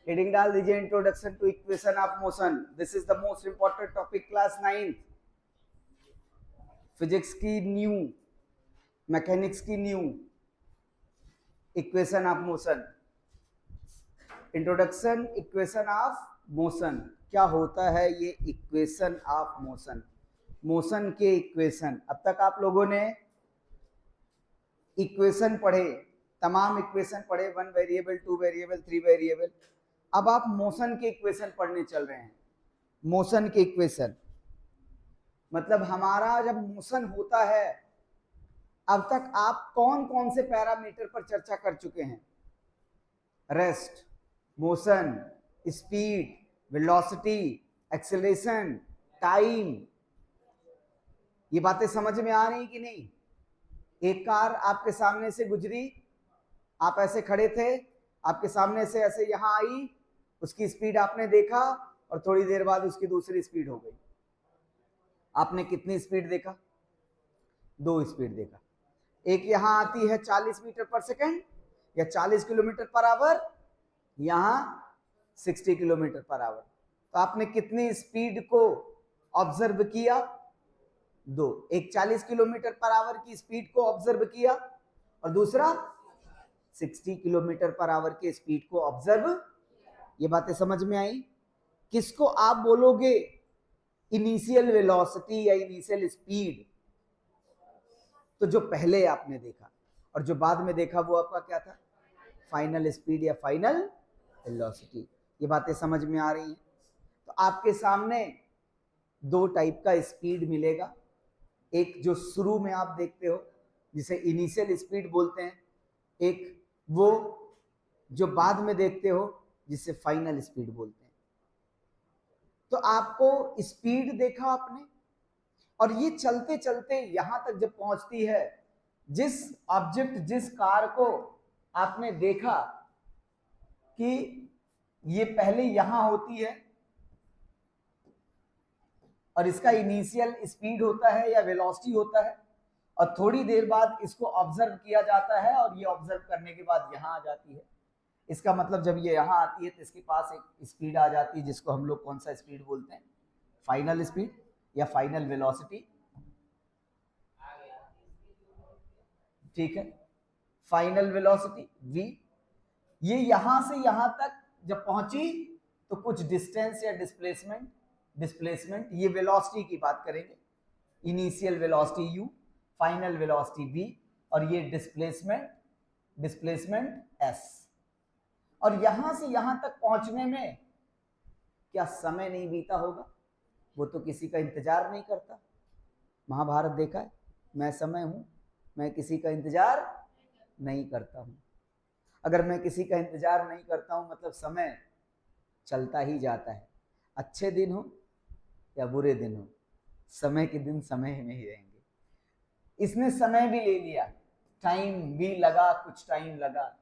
Heading डाल दीजिए introduction to equation of motion. This is the most important topic class 9 physics की न्यू, mechanics की न्यू, equation of motion. Introduction equation of motion. क्या होता है ये इक्वेशन ऑफ मोशन? मोशन के इक्वेशन। अब तक आप लोगों ने इक्वेशन पढ़े, तमाम इक्वेशन पढ़े, 1 वेरिएबल, 2 वेरिएबल, 3 वेरिएबल। अब आप मोशन के इक्वेशन पढ़ने चल रहे हैं। मोशन के इक्वेशन मतलब हमारा जब मोशन होता है, अब तक आप कौन कौन से पैरामीटर पर चर्चा कर चुके हैं? Rest, motion, speed, velocity, acceleration, time. ये बातें समझ में आ रही कि नहीं? एक कार आपके सामने से गुजरी, आप ऐसे खड़े थे, आपके सामने से ऐसे यहां आई, उसकी स्पीड आपने देखा और थोड़ी देर बाद उसकी दूसरी स्पीड हो गई। आपने कितनी स्पीड देखा? 2 स्पीड देखा। एक यहां आती है 40 मीटर पर सेकेंड या 40 किलोमीटर पर आवर, यहां 60 किलोमीटर पर आवर। तो आपने कितनी स्पीड को ऑब्जर्व किया? 2। एक 40 किलोमीटर पर आवर की स्पीड को ऑब्जर्व किया और दूसरा 60 किलोमीटर पर आवर की स्पीड को ऑब्जर्व। ये बातें समझ में आई? किसको आप बोलोगे इनिशियल वेलोसिटी या इनिशियल स्पीड? तो जो पहले आपने देखा और जो बाद में देखा वो आपका क्या था? फाइनल स्पीड या फाइनल वेलोसिटी। ये बातें समझ में आ रही हैं? तो आपके सामने 2 टाइप का स्पीड मिलेगा। एक जो शुरू में आप देखते हो जिसे इनिशियल स्पीड बोलते हैं, एक वो जो बाद में देखते हो जिसे फाइनल स्पीड बोलते हैं। तो आपको स्पीड देखा आपने, और ये चलते चलते यहां तक जब पहुंचती है, जिस ऑब्जेक्ट, जिस कार को आपने देखा कि ये पहले यहां होती है और इसका इनिशियल स्पीड होता है या वेलोसिटी होता है, और थोड़ी देर बाद इसको ऑब्जर्व किया जाता है और ये ऑब्जर्व करने के बाद यहां आ जाती है। इसका मतलब जब ये यहां आती है तो इसके पास एक स्पीड आ जाती है जिसको हम लोग कौन सा स्पीड बोलते हैं? फाइनल स्पीड या फाइनल वेलोसिटी। ठीक है, फाइनल वेलोसिटी v। ये यहां से यहां तक जब पहुंची तो कुछ डिस्टेंस या डिस्प्लेसमेंट ये वेलोसिटी की बात करेंगे। Initial velocity u, final velocity v, और ये डिस्प्लेसमेंट s। और यहां से यहां तक पहुंचने में क्या समय नहीं बीता होगा? वो तो किसी का इंतजार नहीं करता। महाभारत देखा है, मैं समय हूं, मैं किसी का इंतजार नहीं करता हूं। अगर मैं किसी का इंतजार नहीं करता हूं मतलब समय चलता ही जाता है। अच्छे दिन हो या बुरे दिन हो, समय के दिन समय में ही रहेंगे। इसने समय भी ले लिया, टाइम भी लगा, कुछ टाइम लगा।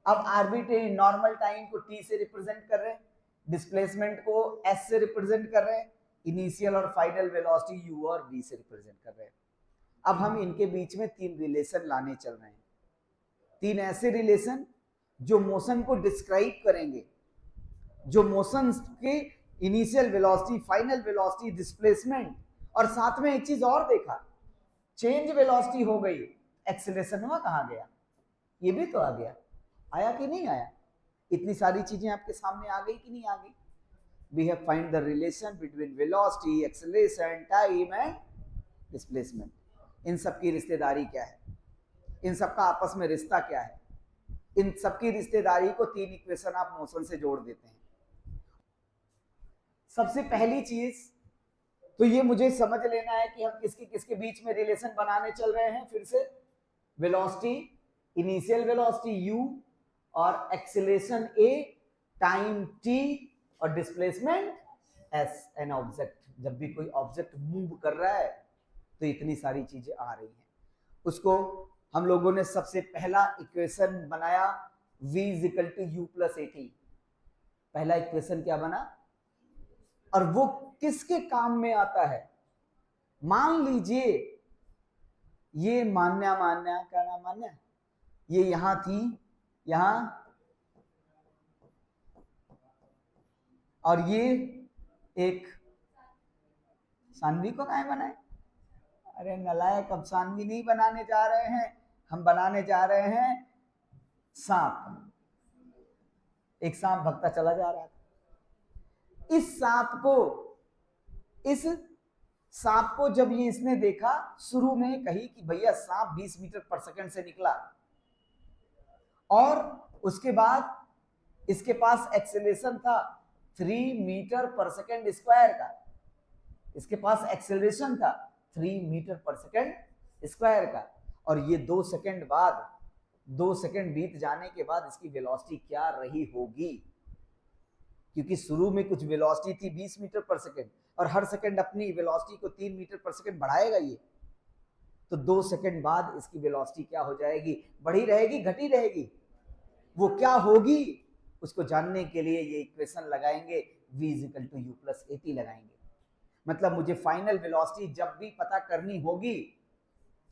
अब आर्बिट्रेरी नॉर्मल टाइम को t से रिप्रेजेंट कर रहे हैं, डिस्प्लेसमेंट को s से रिप्रेजेंट कर रहे हैं, इनिशियल और फाइनल वेलोसिटी u और v से रिप्रेजेंट कर रहे हैं। अब हम इनके बीच में 3 रिलेशन लाने चल रहे हैं। 3 ऐसे रिलेशन जो मोशन को डिस्क्राइब करेंगे, जो मोशन के initial velocity, final velocity, displacement, और साथ में एक चीज और देखा, चेंज वेलोसिटी हो गई, एक्सेलरेशन हुआ, कहां गया? ये भी तो आ गया। आया कि नहीं आया? इतनी सारी चीजें आपके सामने आ गई कि नहीं आ गई? We have find the relation between velocity, acceleration, time and displacement. इन सब की रिश्तेदारी क्या है? इन सब का आपस में रिश्ता क्या है? इन सबकी रिश्तेदारी को 3 इक्वेशन ऑफ मोशन से जोड़ देते हैं। सबसे पहली चीज तो ये मुझे समझ लेना है कि हम किसके किसके बीच में रिलेशन बनाने चल रहे हैं। फिर से, वेलोसिटी, इनिशियल वेलोसिटी u और एक्सेलरेशन a, टाइम t और डिस्प्लेसमेंट s। एन ऑब्जेक्ट, जब भी कोई ऑब्जेक्ट मूव कर रहा है तो इतनी सारी चीजें आ रही हैं। उसको हम लोगों ने सबसे पहला इक्वेशन बनाया v equal to u plus at। पहला इक्वेशन क्या बना? और वो किसके काम में आता है? मान लीजिए ये मान्या क्या नाम, मान्या, ये यहां थी, यहां और ये एक सानवी को काय बनाए? अरे नलायक, अब सानवी नहीं बनाने जा रहे हैं, हम बनाने जा रहे हैं सांप। एक सांप भगता चला जा रहा था। इस सांप को जब ये इसने देखा, शुरू में कही कि भैया सांप 20 मीटर पर सेकंड से निकला, और उसके बाद इसके पास एक्सेलरेशन था 3 मीटर पर सेकंड स्क्वायर का। इसके पास एक्सेलरेशन था 3 मीटर पर सेकंड स्क्वायर का। और ये 2 सेकंड बाद, 2 सेकंड बीत जाने के बाद इसकी वेलोसिटी क्या रही होगी? क्योंकि शुरू में कुछ वेलोसिटी थी 20 मीटर पर सेकंड, और हर सेकंड अपनी वेलोसिटी को 3 मीटर पर सेकंड बढ़ाएगा ये। तो 2 सेकंड बाद इसकी वेलोसिटी क्या हो जाएगी? बढ़ी रहेगी, घटी रहेगी? वो क्या होगी उसको जानने के लिए ये इक्वेशन लगाएंगे, v = u + at लगाएंगे। मतलब मुझे फाइनल वेलोसिटी जब भी पता करनी होगी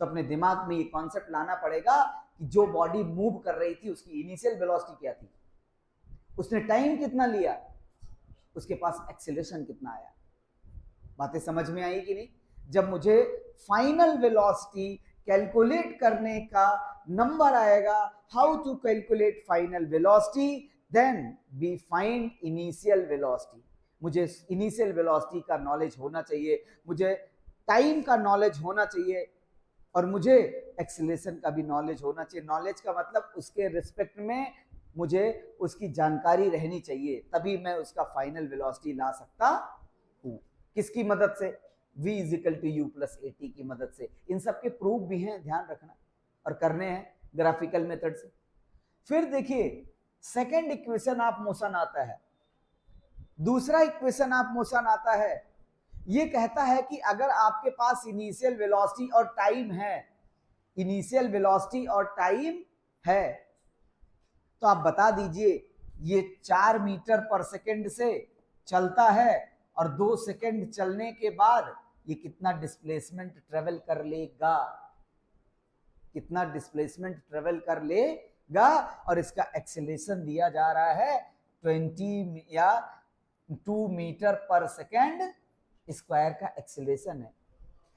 तो अपने दिमाग में ये कॉन्सेप्ट लाना पड़ेगा कि जो बॉडी मूव कर रही थी उसकी इनिशियल वेलोसिटी क्या थी, उसने टाइम कितना लिया, उसके पास एक्सेलरेशन कितना आया। बातें समझ में आई कि नहीं? जब मुझे फाइनल वेलोसिटी कैलकुलेट करने का नंबर आएगा, how to calculate final velocity, then we find initial velocity. मुझे इनिशियल वेलोसिटी का नॉलेज होना चाहिए, मुझे टाइम का नॉलेज होना चाहिए, और मुझे एक्सेलरेशन का भी नॉलेज होना चाहिए। नॉलेज का मतलब उसके रिस्पेक्ट में मुझे उसकी जानकारी रहनी चाहिए, तभी मैं उसका फाइनल वेलोसिटी ला सकता हूँ। किसकी मदद से? v = u + at की मदद से। इन सब के प्रूफ भी हैं, ध्यान रखना, और करने हैं ग्राफिकल मेथड से। फिर देखिए सेकंड इक्वेशन ऑफ मोशन आता है, दूसरा इक्वेशन ऑफ मोशन आता है। ये कहता है कि अगर आपके पास इनिशियल वेलोसिटी और टाइम है, इनिशियल वेलोसिटी और टाइम है, तो आप बता दीजिए ये 4 मीटर पर सेकंड से चलता है, और 2 सेकंड चलने के बाद ये कितना डिस्प्लेसमेंट ट्रेवल कर लेगा, कितना डिस्प्लेसमेंट ट्रेवल कर लेगा। और इसका एक्सेलरेशन दिया जा रहा है 20 या 2 मीटर पर सेकंड स्क्वायर का एक्सेलरेशन है।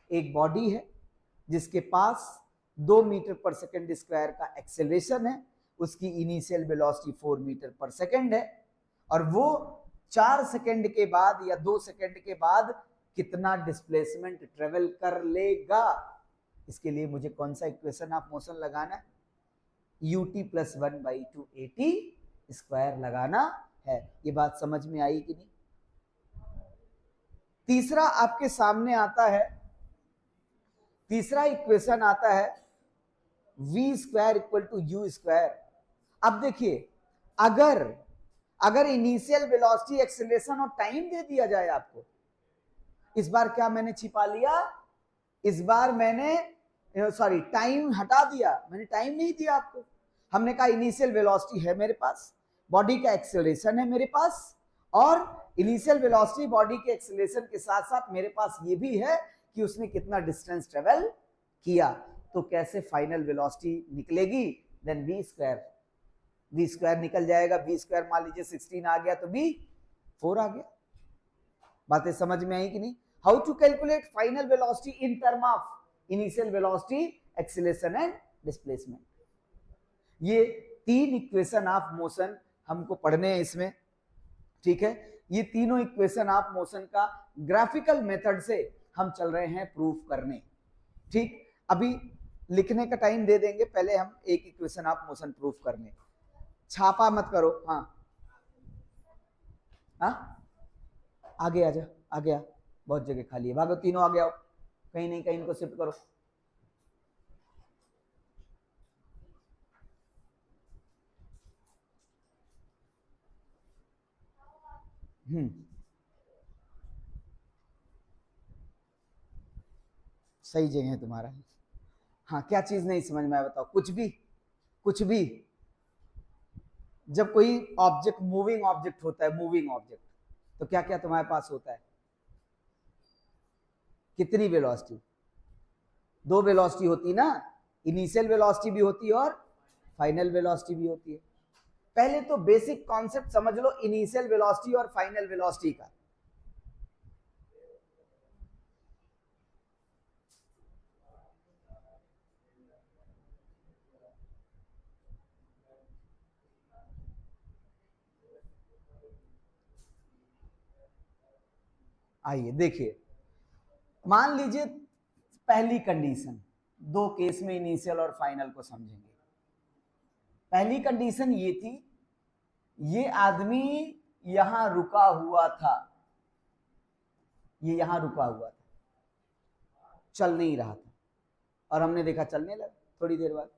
एक बॉडी है जिसके पास 2 मीटर पर सेकंड स्क्वायर का एक्सेलरेशन है, उसकी इनिशियल वेलोसिटी 4 मीटर पर सेकंड है, और वो 4 सेकंड के बाद या 2 सेकंड के बाद कितना डिस्प्लेसमेंट ट्रेवल कर लेगा। इसके लिए मुझे कौन सा इक्वेशन ऑफ मोशन लगाना है? ut + 1/2 at स्क्वायर लगाना है। ये बात समझ में आई कि नहीं? तीसरा आपके सामने आता है, तीसरा इक्वेशन आता है v² = u²। अब देखिए, अगर इनिशियल वेलोसिटी, एक्सेलरेशन और टाइम दे दिया जाए आपको, इस बार क्या मैंने छिपा लिया? इस बार मैंने टाइम हटा दिया, मैंने टाइम नहीं दिया आपको। हमने कहा इनिशियल वेलोसिटी है मेरे पास, बॉडी का एक्सेलरेशन है मेरे पास, और इनिशियल वेलोसिटी बॉडी के एक्सेलरेशन के साथ साथ मेरे पास ये भी है कि उसने कितना डिस्टेंस ट्रेवल किया। तो कैसे फाइनल वेलोसिटी निकलेगी? देन v² निकल जाएगा। v² मान लीजिए 16 आ गया तो v4 आ गया। बातें समझ में आई कि नहीं? How to calculate final velocity in term of initial velocity, acceleration and displacement. ये 3 इक्वेशन ऑफ मोशन हमको पढ़ने हैं इसमें, ठीक है? ये तीनों इक्वेशन ऑफ मोशन का ग्राफिकल मेथड से हम चल रहे हैं प्रूफ करने, ठीक? अभी लिखने का टाइम दे देंगे, पहले हम एक इक्वेशन ऑफ मोशन प्रूफ करने। छापा मत करो। हाँ आगे आ जा, आगे आ, बहुत जगह खाली है, भागो तीनों आगे आओ, कहीं नहीं कहीं इनको शिफ्ट करो। सही जगह है तुम्हारा। हाँ, क्या चीज नहीं समझ में आया बताओ? कुछ भी जब कोई ऑब्जेक्ट, मूविंग ऑब्जेक्ट होता है, मूविंग ऑब्जेक्ट, तो क्या क्या तुम्हारे पास होता है? कितनी वेलोसिटी? 2 वेलोसिटी होती ना, इनिशियल वेलोसिटी भी होती है और फाइनल वेलोसिटी भी होती है। पहले तो बेसिक कॉन्सेप्ट समझ लो इनिशियल वेलोसिटी और फाइनल वेलोसिटी का। आइए देखिए, मान लीजिए पहली कंडीशन, दो केस में इनिशियल और फाइनल को समझेंगे। पहली कंडीशन ये थी, ये आदमी यहां रुका हुआ था, ये यहां रुका हुआ था, चल नहीं रहा था, और हमने देखा चलने लगा थोड़ी देर बाद।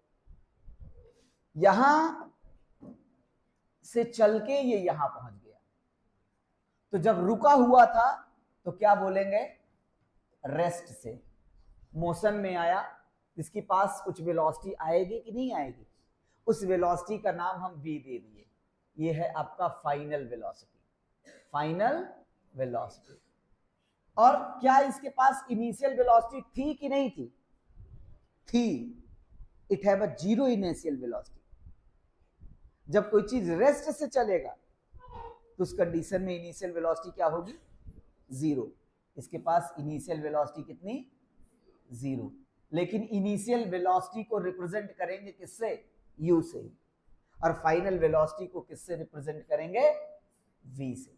यहां से चल के ये यहां पहुंच गया, तो जब रुका हुआ था तो क्या बोलेंगे, रेस्ट से मोशन में आया, इसके पास कुछ वेलोसिटी आएगी कि नहीं आएगी, उस वेलोसिटी का नाम हम v दे दिए, ये है आपका फाइनल वेलोसिटी, फाइनल वेलोसिटी। और क्या इसके पास इनिशियल वेलोसिटी थी कि नहीं थी, थी, it have a zero initial velocity. जब कोई चीज रेस्ट से चलेगा तो उस कंडीशन में इनिशियल वेलोसिटी क्या होगी, जीरो। इसके पास इनिशियल वेलोसिटी कितनी, जीरो। लेकिन इनिशियल वेलोसिटी को रिप्रेजेंट करेंगे किससे, u से, और फाइनल वेलोसिटी को किससे रिप्रेजेंट करेंगे, v से।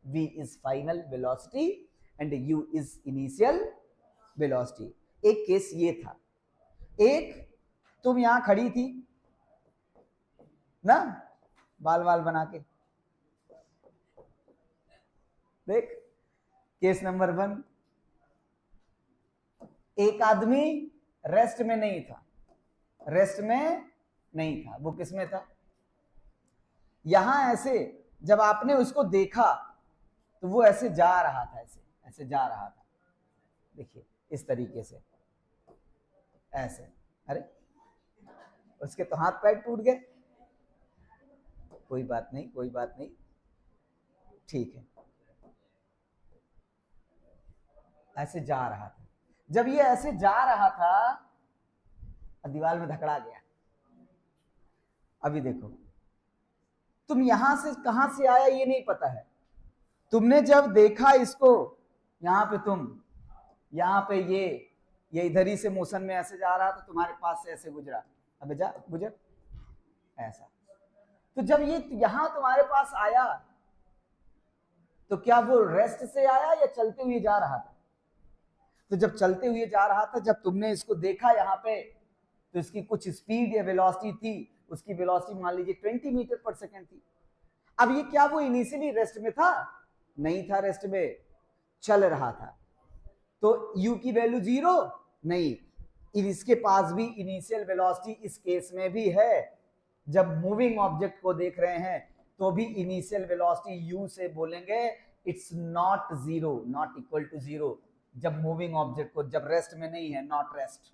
v is final velocity and u is initial velocity. एक केस ये था। एक, तुम यहां खड़ी थी ना, बाल बाल बना के, देख, केस नंबर 1, एक आदमी रेस्ट में नहीं था, रेस्ट में नहीं था, वो किस में था, यहां ऐसे, जब आपने उसको देखा तो वो ऐसे जा रहा था, ऐसे ऐसे जा रहा था, देखिए इस तरीके से, ऐसे, अरे उसके तो हाथ पैर टूट गए, कोई बात नहीं, कोई बात नहीं, ठीक है, ऐसे जा रहा था। जब ये ऐसे जा रहा था, दीवार में धकड़ा गया। अभी देखो, तुम यहां से कहां से आया ये नहीं पता है, तुमने जब देखा इसको, यहां पे तुम, यहां पे ये इधर ही से मोशन में ऐसे जा रहा था, तुम्हारे पास से ऐसे गुजरा, अबे जा गुजर, ऐसा। तो जब ये यहां तुम्हारे पास आया तो क्या वो रेस्ट से आया या चलते हुए जा रहा था, तो जब चलते हुए जा रहा था, जब तुमने इसको देखा यहाँ पे, तो इसकी कुछ स्पीड या वेलोसिटी थी, उसकी वेलोसिटी मान लीजिए 20 मीटर पर सेकंड थी। अब ये क्या वो इनिशियली रेस्ट में था, नहीं था रेस्ट में, चल रहा था, तो u की वैल्यू 0 नहीं, इसके पास भी इनिशियल वेलोसिटी इस केस में भी है। जब मूविंग ऑब्जेक्ट को देख रहे हैं तो भी इनिशियल वेलोसिटी u से बोलेंगे, it's not zero, not equal to zero. जब मूविंग ऑब्जेक्ट को, जब रेस्ट में नहीं है, not rest,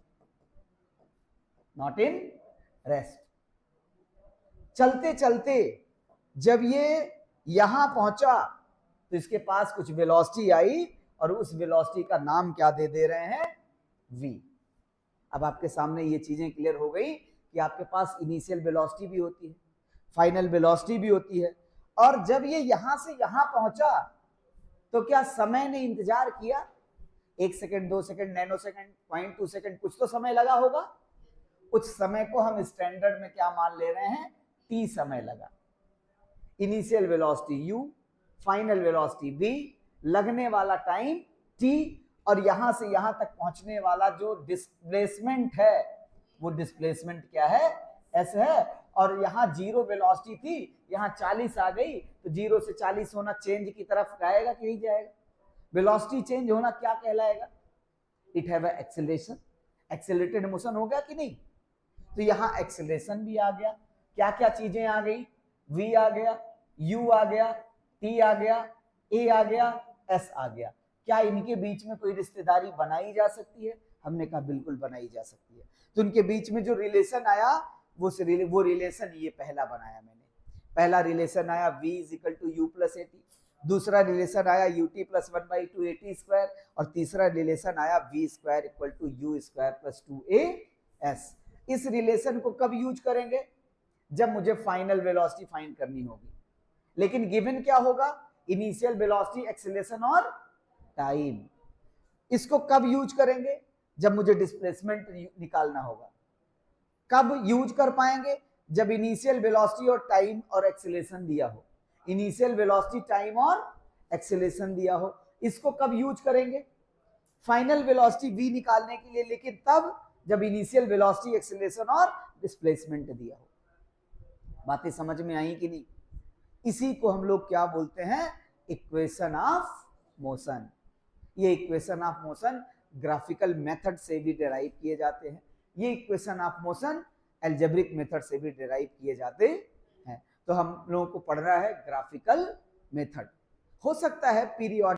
not in rest. चलते चलते जब ये यहां पहुंचा तो इसके पास कुछ वेलोसिटी आई, और उस वेलोसिटी का नाम क्या दे रहे हैं, v। अब आपके सामने ये चीजें क्लियर हो गई कि आपके पास इनिशियल वेलोसिटी भी होती है, फाइनल वेलोसिटी भी होती है, और जब ये यहां से यहां पहुंचा तो क्या समय ने इंतजार किया, 1 second, 2 second, nano second, 0.2 second, कुछ तो समय लगा होगा। उस समय को हम स्टैंडर्ड में क्या मान ले रहे हैं, t समय लगा। Initial velocity u, final velocity v, लगने वाला टाइम t, और यहां से यहां तक पहुंचने वाला जो डिस्प्लेसमेंट है, वो डिस्प्लेसमेंट क्या है, s है। और यहां 0 वेलोसिटी थी, यहां 40 आ गई, तो 0 से 40 होना चेंज की तरफ जाएगा कि नहीं जाएगा, वेलोसिटी चेंज होना क्या कहलाएगा, it have a acceleration, accelerated motion हो गया कि नहीं। तो यहां एक्सेलरेशन भी आ गया, क्या क्या चीजें आ गई, v आ गया, u आ गया, t आ गया, a आ गया, s आ गया। क्या इनके बीच में कोई रिश्तेदारी बनाई जा सकती है, हमने कहा बिल्कुल बनाई जा सकती है। तो इनके बीच में जो रिलेशन आया, वो रिलेशन ये पहला बनाया मैंने। पहला रिलेशन आया v is equal to u plus a t, दूसरा रिलेशन आया ut प्लस 1/2 at स्क्वायर, और तीसरा रिलेशन आया v square equal to u square plus 2as। इस रिलेशन को कब यूज करेंगे, जब मुझे फाइनल वेलोसिटी फाइंड करनी होगी। लेकिन गिवन क्या होगा? इनिशियल वेलोसिटी, एक्सेलरेशन और टाइम। इसको कब यूज करेंगे? जब मुझे डिस्प्लेसमेंट निकालना होगा। कब यूज कर पाएंगे? जब इनिशियल वेलोसिटी और टाइम और एक्सेलरेशन दिया हो। इनिशियल वेलोसिटी, टाइम और एक्सेलरेशन दिया हो। इसको कब यूज करेंगे? फाइनल वेलोसिटी v निकालने के लिए, लेकिन तब जब इनिशियल वेलोसिटी, एक्सेलरेशन और डिस्प्लेसमेंट दिया हो। बातें समझ में आई कि नहीं? इसी को हम लोग क्या बोलते हैं? Equation of motion. ये equation of motion graphical method से भी डिराइव किए जाते हैं। ये equation of motion algebraic method से भी डिराइव किए जाते हैं। तो हम लोगों को पढ़ रहा है ग्राफिकल मेथड। हो सकता है पीरियड